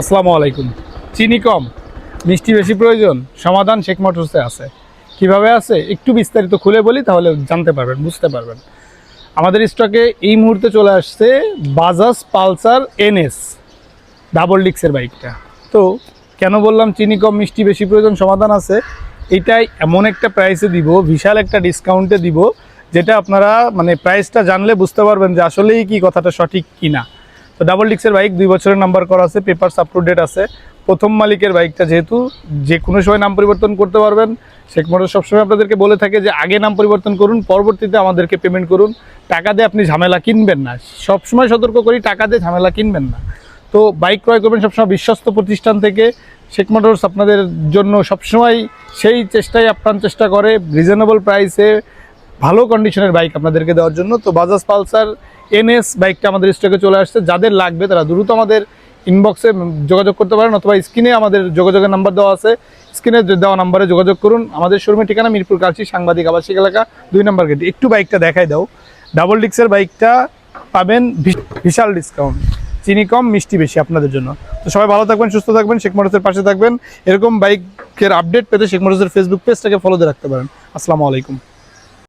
আসসালামু আলাইকুম। চিনি কম মিষ্টি বেশি প্রয়োজন, সমাধান শেখ মোটরসে আছে। কিভাবে আছে একটু বিস্তারিত খুলে বলি, তাহলে জানতে পারবেন, বুঝতে পারবেন। আমাদের স্টকে এই মুহূর্তে চলে আসছে বাজাজ পালসার এনএস ডাবল ডিক্সের বাইকটা। তো কেন বললাম চিনি কম মিষ্টি বেশি প্রয়োজন, সমাধান আছে, এটাই এমন একটা প্রাইসে দিব, বিশাল একটা ডিসকাউন্টে দিব, যেটা আপনারা মানে প্রাইসটা জানলে বুঝতে পারবেন যে আসলেই কি কথাটা সঠিক কিনা। তো ডাবল ডিক্সের বাইক 2 বছরের নাম্বার করা আছে, পেপারস আপ টু ডেট আছে। প্রথম মালিকের বাইকটা যেহেতু যে কোনো সময় নাম পরিবর্তন করতে পারবেন। শেখ মোটর সবসময় আপনাদেরকে বলে থাকে যে আগে নাম পরিবর্তন করুন, পরবর্তীতে আমাদেরকে পেমেন্ট করুন। টাকা দিয়ে আপনি ঝামেলা কিনবেন না, সবসময় সতর্ক করি, টাকা দিয়ে ঝামেলা কিনবেন না। তো বাইক ক্রয় করবেন সবসময় বিশ্বস্ত প্রতিষ্ঠান থেকে। শেখ মোটরস আপনাদের জন্য সবসময় সেই চেষ্টাই আপ্রাণ চেষ্টা করে রিজনেবল প্রাইসে ভালো কন্ডিশনের বাইক আপনাদেরকে দেওয়ার জন্য। তো বাজাজ পালসার এনএস বাইকটা আমাদের স্টকে চলে আসছে। যাদের লাগবে তারা দ্রুত আমাদের ইনবক্সে যোগাযোগ করতে পারেন, অথবা স্ক্রিনে আমাদের যোগাযোগের নাম্বার দেওয়া আছে, স্ক্রিনে দেওয়া নাম্বারে যোগাযোগ করুন। আমাদের শোরুমের ঠিকানা মিরপুর কালচি সাংবাদিক আবাসিক এলাকা 2 নম্বর গেট। একটু বাইকটা দেখাই দাও। ডাবল ডিক্সের বাইকটা পাবেন বিশাল ডিসকাউন্ট, চিনি কম মিষ্টি বেশি আপনাদের জন্য। তো সবাই ভালো থাকবেন, সুস্থ থাকবেন, শেখ মোটরসের পাশে থাকবেন। এরকম বাইকের আপডেট পেতে শেখ মোটরসের ফেসবুক পেজটাকে ফলো দিয়ে রাখতে পারেন। আসসালামু আলাইকুম।